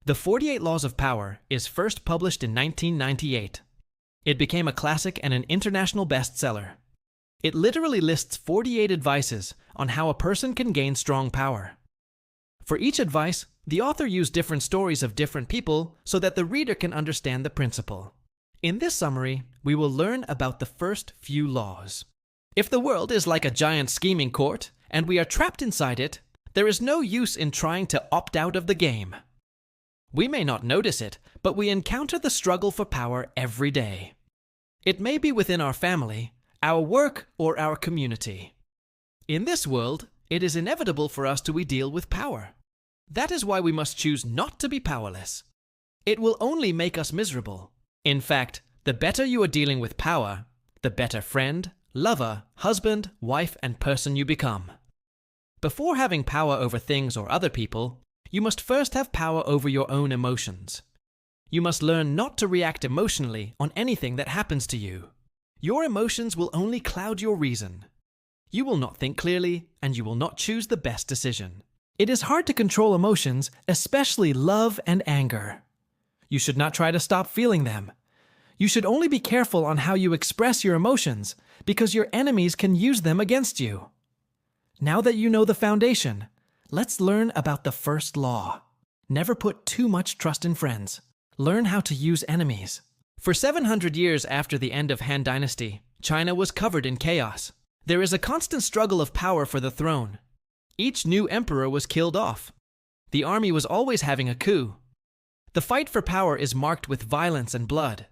The 48 Laws of Power is first published in 1998. It became a classic and an international bestseller. It literally lists 48 advices on how a person can gain strong power. For each advice, the author used different stories of different people so that the reader can understand the principle. In this summary, we will learn about the first few laws. If the world is like a giant scheming court and we are trapped inside it, there is no use in trying to opt out of the game. We may not notice it, but we encounter the struggle for power every day. It may be within our family, our work, or our community. In this world, it is inevitable for us to deal with power. That is why we must choose not to be powerless. It will only make us miserable. In fact, the better you are dealing with power, the better friend, lover, husband, wife, and person you become. Before having power over things or other people, you must first have power over your own emotions. You must learn not to react emotionally on anything that happens to you. Your emotions will only cloud your reason. You will not think clearly, and you will not choose the best decision. It is hard to control emotions, especially love and anger. You should not try to stop feeling them. You should only be careful on how you express your emotions, because your enemies can use them against you. Now that you know the foundation, let's learn about the first law. Never put too much trust in friends. Learn how to use enemies. For 700 years after the end of Han Dynasty, China was covered in chaos. There is a constant struggle of power for the throne. Each new emperor was killed off. The army was always having a coup. The fight for power is marked with violence and blood.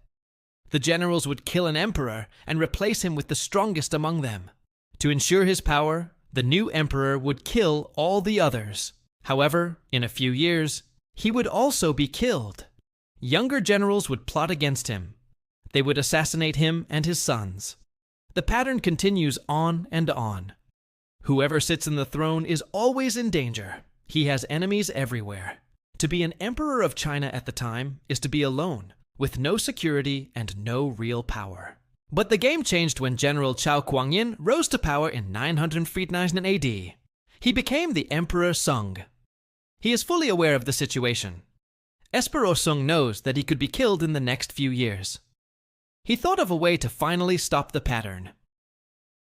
The generals would kill an emperor and replace him with the strongest among them. To ensure his power, the new emperor would kill all the others. However, in a few years, he would also be killed. Younger generals would plot against him. They would assassinate him and his sons. The pattern continues on and on. Whoever sits in the throne is always in danger. He has enemies everywhere. To be an emperor of China at the time is to be alone, with no security and no real power. But the game changed when General Chao Guangyin rose to power in 949 AD. He became the Emperor Sung. He is fully aware of the situation. Emperor Sung knows that he could be killed in the next few years. He thought of a way to finally stop the pattern.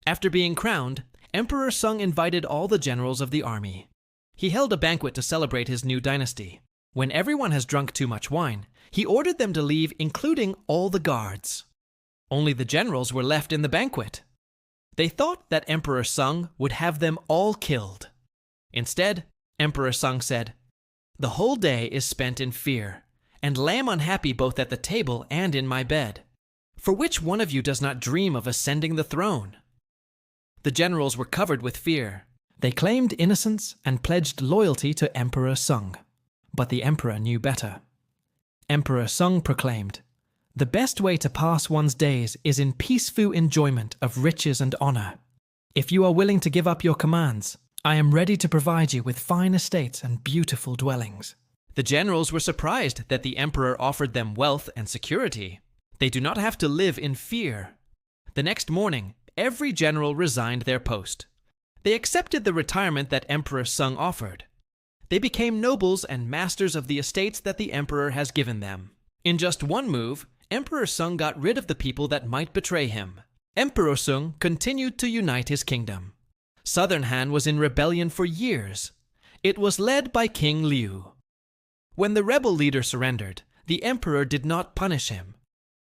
After being crowned, Emperor Sung invited all the generals of the army. He held a banquet to celebrate his new dynasty. When everyone has drunk too much wine, he ordered them to leave, including all the guards. Only the generals were left in the banquet. They thought that Emperor Sung would have them all killed. Instead, Emperor Sung said, "The whole day is spent in fear, and I am unhappy both at the table and in my bed. For which one of you does not dream of ascending the throne?" The generals were covered with fear. They claimed innocence and pledged loyalty to Emperor Sung. But the emperor knew better. Emperor Sung proclaimed, "The best way to pass one's days is in peaceful enjoyment of riches and honor. If you are willing to give up your commands, I am ready to provide you with fine estates and beautiful dwellings." The generals were surprised that the emperor offered them wealth and security. They do not have to live in fear. The next morning, every general resigned their post. They accepted the retirement that Emperor Sung offered. They became nobles and masters of the estates that the emperor has given them. In just one move, Emperor Sung got rid of the people that might betray him. Emperor Sung continued to unite his kingdom. Southern Han was in rebellion for years. It was led by King Liu. When the rebel leader surrendered, the emperor did not punish him.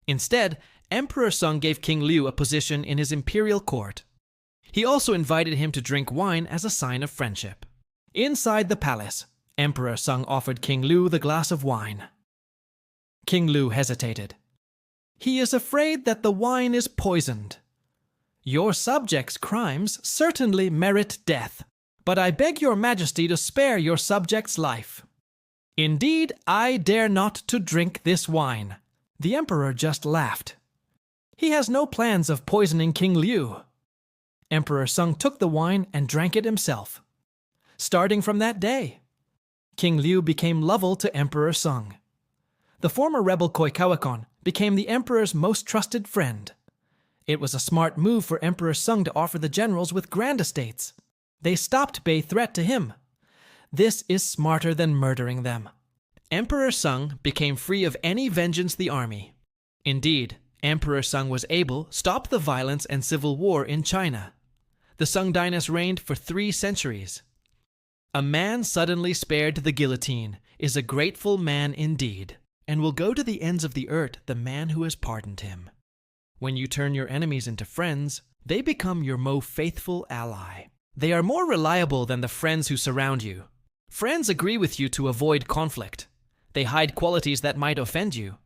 Instead, Emperor Sung gave King Liu a position in his imperial court. He also invited him to drink wine as a sign of friendship. Inside the palace, Emperor Sung offered King Liu the glass of wine. King Liu hesitated. "He is afraid that the wine is poisoned. Your subjects' crimes certainly merit death, but I beg your majesty to spare your subject's life." "Indeed, I dare not to drink this wine." The emperor just laughed. He has no plans of poisoning King Liu. Emperor Sung took the wine and drank it himself. Starting from that day, King Liu became loyal to Emperor Sung. The former rebel Koikawakon became the emperor's most trusted friend. It was a smart move for Emperor Sung to offer the generals with grand estates. They stopped Bei's threat to him. This is smarter than murdering them. Emperor Sung became free of any vengeance the army. Indeed, Emperor Sung was able to stop the violence and civil war in China. The Sung dynasty reigned for 3 centuries. A man suddenly spared the guillotine is a grateful man indeed, and will go to the ends of the earth the man who has pardoned him. When you turn your enemies into friends, they become your most faithful ally. They are more reliable than the friends who surround you. Friends agree with you to avoid conflict. They hide qualities that might offend you.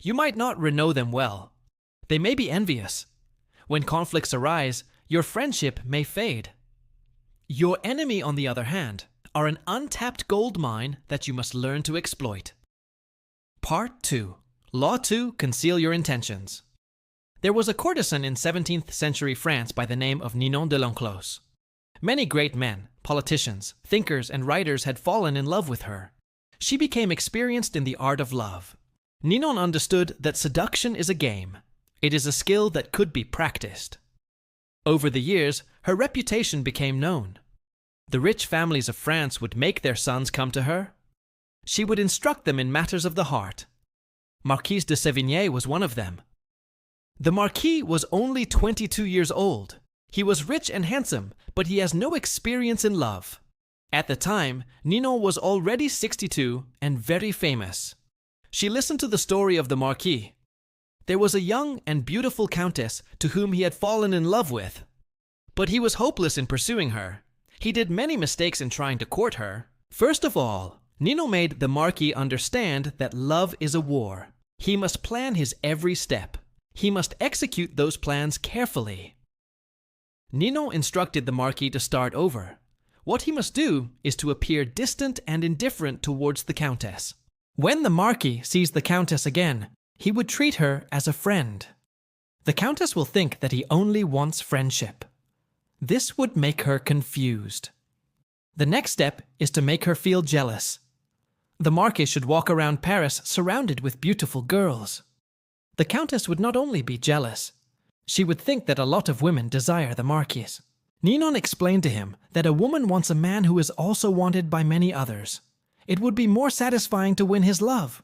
You might not know them well. They may be envious. When conflicts arise, your friendship may fade. Your enemy, on the other hand, are an untapped gold mine that you must learn to exploit. Part 2. Law to conceal your intentions. There was a courtesan in 17th century France by the name of Ninon de l'Enclos. Many great men, politicians, thinkers, and writers had fallen in love with her. She became experienced in the art of love. Ninon understood that seduction is a game. It is a skill that could be practiced. Over the years, her reputation became known. The rich families of France would make their sons come to her. She would instruct them in matters of the heart. Marquise de Sévigné was one of them. The Marquis was only 22 years old. He was rich and handsome, but he has no experience in love. At the time, Ninon was already 62 and very famous. She listened to the story of the Marquis. There was a young and beautiful countess to whom he had fallen in love with. But he was hopeless in pursuing her. He did many mistakes in trying to court her. First of all, Ninon made the Marquis understand that love is a war. He must plan his every step. He must execute those plans carefully. Ninon instructed the Marquis to start over. What he must do is to appear distant and indifferent towards the Countess. When the Marquis sees the Countess again, he would treat her as a friend. The Countess will think that he only wants friendship. This would make her confused. The next step is to make her feel jealous. The Marquis should walk around Paris surrounded with beautiful girls. The Countess would not only be jealous, she would think that a lot of women desire the Marquis. Ninon explained to him that a woman wants a man who is also wanted by many others. It would be more satisfying to win his love.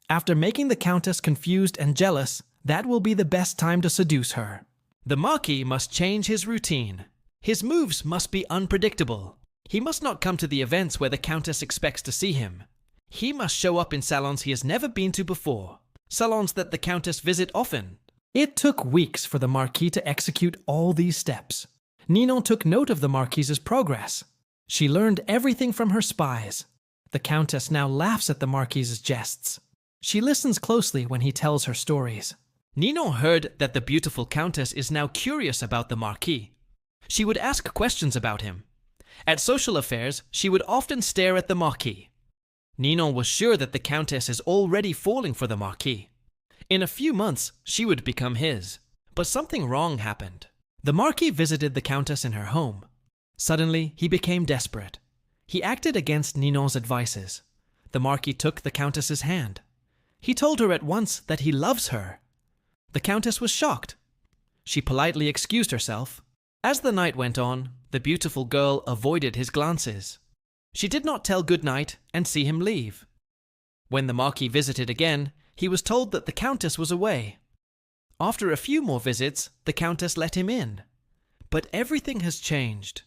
After making the Countess confused and jealous, that will be the best time to seduce her. The Marquis must change his routine. His moves must be unpredictable. He must not come to the events where the Countess expects to see him. He must show up in salons he has never been to before, salons that the Countess visit often. It took weeks for the Marquis to execute all these steps. Ninon took note of the Marquis's progress. She learned everything from her spies. The Countess now laughs at the Marquis's jests. She listens closely when he tells her stories. Ninon heard that the beautiful Countess is now curious about the Marquis. She would ask questions about him. At social affairs, she would often stare at the Marquis. Ninon was sure that the Countess is already falling for the Marquis. In a few months, she would become his. But something wrong happened. The Marquis visited the Countess in her home. Suddenly, he became desperate. He acted against Ninon's advices. The Marquis took the Countess's hand. He told her at once that he loves her. The Countess was shocked. She politely excused herself. As the night went on, the beautiful girl avoided his glances. She did not tell good night and see him leave. When the Marquis visited again, he was told that the Countess was away. After a few more visits, the Countess let him in. But everything has changed.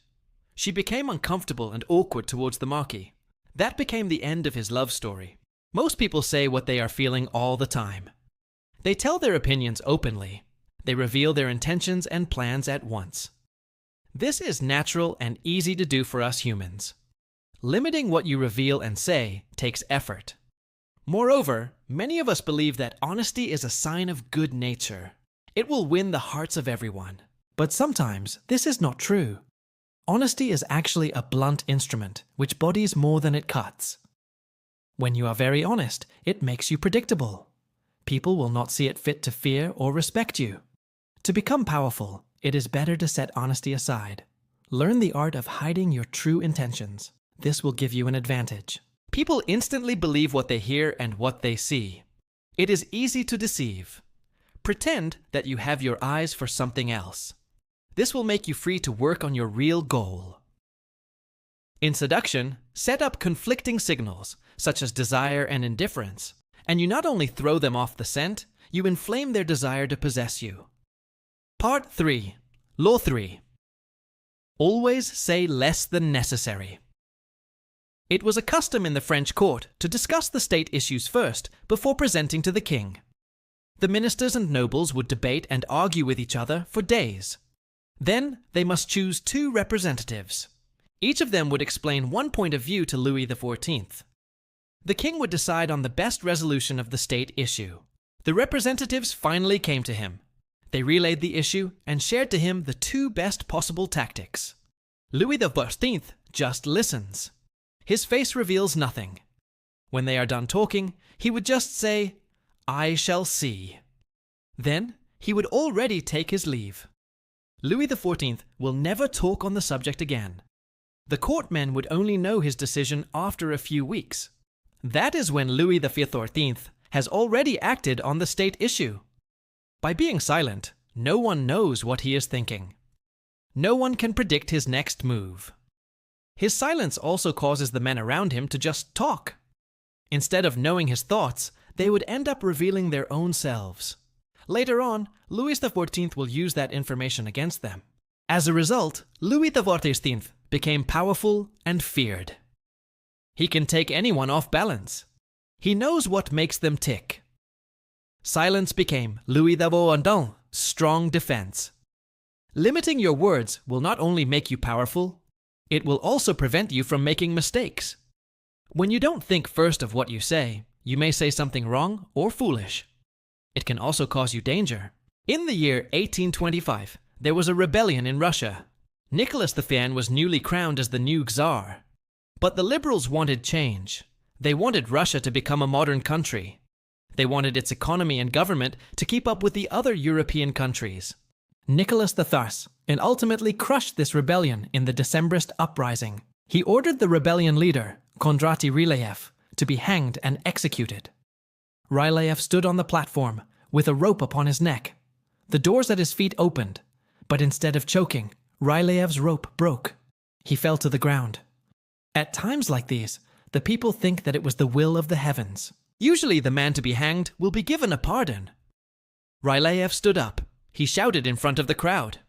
She became uncomfortable and awkward towards the Marquis. That became the end of his love story. Most people say what they are feeling all the time. They tell their opinions openly. They reveal their intentions and plans at once. This is natural and easy to do for us humans. Limiting what you reveal and say takes effort. Moreover, many of us believe that honesty is a sign of good nature. It will win the hearts of everyone. But sometimes this is not true. Honesty is actually a blunt instrument which bodies more than it cuts. When you are very honest, it makes you predictable. People will not see it fit to fear or respect you. To become powerful, it is better to set honesty aside. Learn the art of hiding your true intentions. This will give you an advantage. People instantly believe what they hear and what they see. It is easy to deceive. Pretend that you have your eyes for something else. This will make you free to work on your real goal. In seduction, set up conflicting signals such as desire and indifference, and you not only throw them off the scent, you inflame their desire to possess you. Part 3. Law 3. Always say less than necessary. It was a custom in the French court to discuss the state issues first before presenting to the king. The ministers and nobles would debate and argue with each other for days. Then they must choose 2 representatives. Each of them would explain one point of view to Louis XIV. The king would decide on the best resolution of the state issue. The representatives finally came to him. They relayed the issue and shared to him the 2 best possible tactics. Louis XIV just listens. His face reveals nothing. When they are done talking, he would just say, "I shall see." Then he would already take his leave. Louis XIV will never talk on the subject again. The courtmen would only know his decision after a few weeks. That is when Louis XIV has already acted on the state issue. By being silent, no one knows what he is thinking. No one can predict his next move. His silence also causes the men around him to just talk. Instead of knowing his thoughts, they would end up revealing their own selves. Later on, Louis XIV will use that information against them. As a result, Louis XIV became powerful and feared. He can take anyone off balance. He knows what makes them tick. Silence became Louis XIV's strong defense. Limiting your words will not only make you powerful, it will also prevent you from making mistakes. When you don't think first of what you say, you may say something wrong or foolish. It can also cause you danger. In the year 1825, there was a rebellion in Russia. Nicholas V was newly crowned as the new Tsar. But the liberals wanted change. They wanted Russia to become a modern country. They wanted its economy and government to keep up with the other European countries. Nicholas III ultimately crushed this rebellion in the Decembrist uprising. He ordered the rebellion leader, Kondraty Ryleyev, to be hanged and executed. Ryleyev stood on the platform with a rope upon his neck. The doors at his feet opened, but instead of choking, Ryleyev's rope broke. He fell to the ground. At times like these, the people think that it was the will of the heavens. Usually the man to be hanged will be given a pardon. Ryleyev stood up. He shouted in front of the crowd.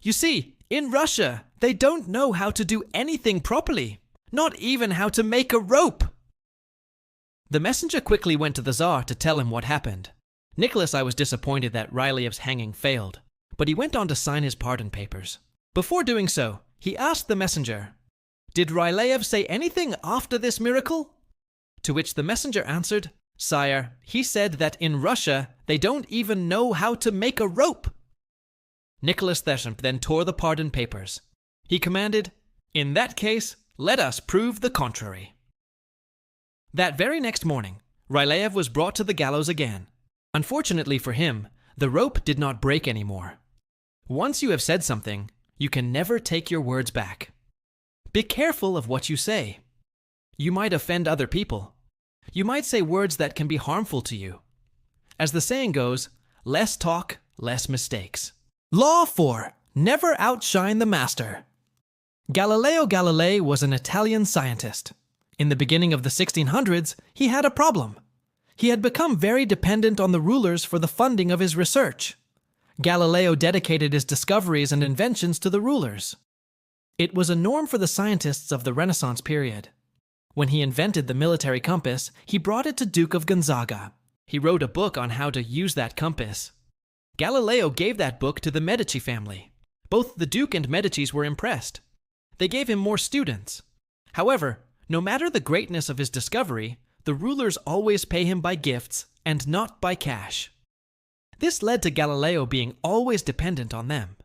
"You see, in Russia, they don't know how to do anything properly, not even how to make a rope." The messenger quickly went to the Tsar to tell him what happened. Nicholas I was disappointed that Ryleyev's hanging failed, but he went on to sign his pardon papers. Before doing so, he asked the messenger, "Did Ryleyev say anything after this miracle?" To which the messenger answered, "Sire, he said that in Russia, they don't even know how to make a rope." Nicholas II then tore the pardon papers. He commanded, "In that case, let us prove the contrary." That very next morning, Ryleyev was brought to the gallows again. Unfortunately for him, the rope did not break anymore. Once you have said something, you can never take your words back. Be careful of what you say. You might offend other people. You might say words that can be harmful to you. As the saying goes, less talk, less mistakes. Law 4. Never outshine the master. Galileo Galilei was an Italian scientist. In the beginning of the 1600s, he had a problem. He had become very dependent on the rulers for the funding of his research. Galileo dedicated his discoveries and inventions to the rulers. It was a norm for the scientists of the Renaissance period. When he invented the military compass, he brought it to Duke of Gonzaga. He wrote a book on how to use that compass. Galileo gave that book to the Medici family. Both the Duke and Medicis were impressed. They gave him more students. However, no matter the greatness of his discovery, the rulers always pay him by gifts and not by cash. This led to Galileo being always dependent on them.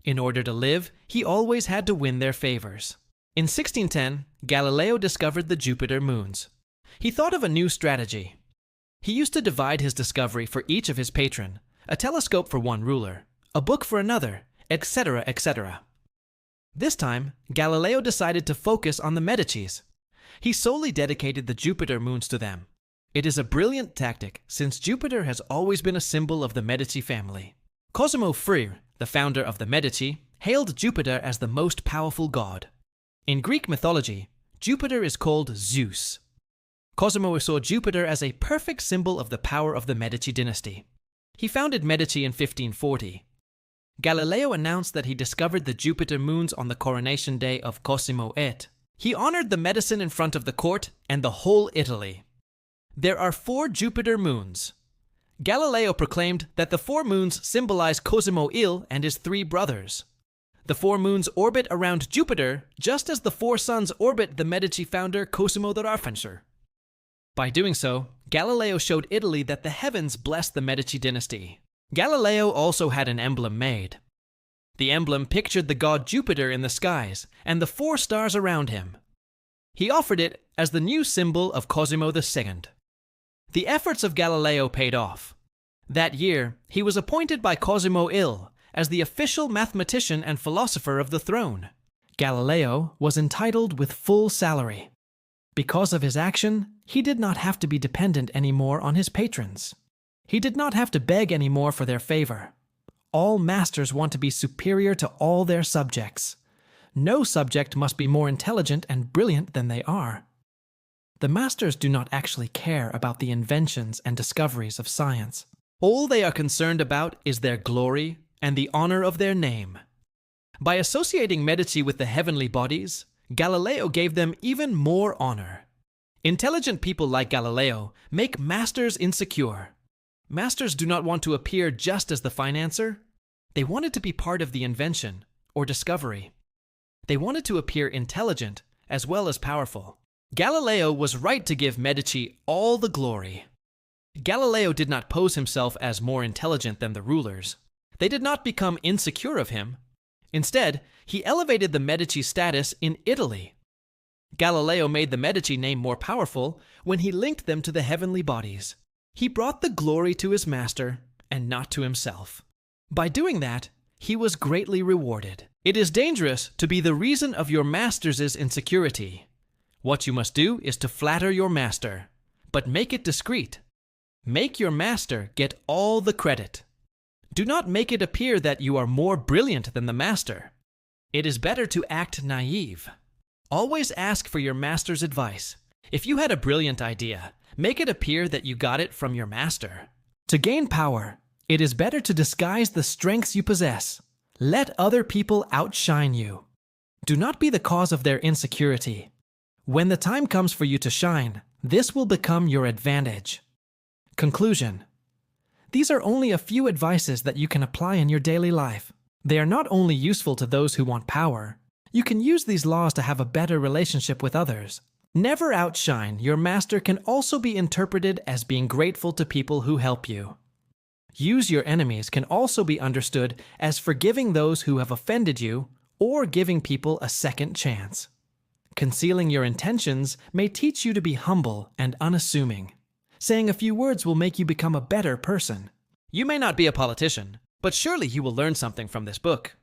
In order to live, he always had to win their favors. In 1610, Galileo discovered the Jupiter moons. He thought of a new strategy. He used to divide his discovery for each of his patron, a telescope for one ruler, a book for another, etc., etc. This time, Galileo decided to focus on the Medicis. He solely dedicated the Jupiter moons to them. It is a brilliant tactic since Jupiter has always been a symbol of the Medici family. Cosimo Freire, the founder of the Medici, hailed Jupiter as the most powerful god. In Greek mythology, Jupiter is called Zeus. Cosimo saw Jupiter as a perfect symbol of the power of the Medici dynasty. He founded Medici in 1540. Galileo announced that he discovered the Jupiter moons on the coronation day of Cosimo et. He honored the medicine in front of the court and the whole Italy. There are 4 Jupiter moons. Galileo proclaimed that the 4 moons symbolize Cosimo il and his 3 brothers. The 4 moons orbit around Jupiter just as the 4 suns orbit the Medici founder Cosimo the Raffenscher. By doing so, Galileo showed Italy that the heavens blessed the Medici dynasty. Galileo also had an emblem made. The emblem pictured the god Jupiter in the skies and the 4 stars around him. He offered it as the new symbol of Cosimo II. The efforts of Galileo paid off. That year, he was appointed by Cosimo il as the official mathematician and philosopher of the throne. Galileo was entitled with full salary. Because of his action, he did not have to be dependent anymore on his patrons. He did not have to beg anymore for their favor. All masters want to be superior to all their subjects. No subject must be more intelligent and brilliant than they are. The masters do not actually care about the inventions and discoveries of science. All they are concerned about is their glory and the honor of their name. By associating Medici with the heavenly bodies, Galileo gave them even more honor. Intelligent people like Galileo make masters insecure. Masters do not want to appear just as the financier. They wanted to be part of the invention or discovery. They wanted to appear intelligent as well as powerful. Galileo was right to give Medici all the glory. Galileo did not pose himself as more intelligent than the rulers. They did not become insecure of him. Instead, he elevated the Medici status in Italy. Galileo made the Medici name more powerful when he linked them to the heavenly bodies. He brought the glory to his master and not to himself. By doing that, he was greatly rewarded. It is dangerous to be the reason of your master's insecurity. What you must do is to flatter your master, but make it discreet. Make your master get all the credit. Do not make it appear that you are more brilliant than the master. It is better to act naive. Always ask for your master's advice. If you had a brilliant idea, make it appear that you got it from your master. To gain power, it is better to disguise the strengths you possess. Let other people outshine you. Do not be the cause of their insecurity. When the time comes for you to shine, this will become your advantage. Conclusion. These are only a few advices that you can apply in your daily life. They are not only useful to those who want power. You can use these laws to have a better relationship with others. Never outshine your master can also be interpreted as being grateful to people who help you. Use your enemies can also be understood as forgiving those who have offended you or giving people a second chance. Concealing your intentions may teach you to be humble and unassuming. Saying a few words will make you become a better person. You may not be a politician, but surely you will learn something from this book.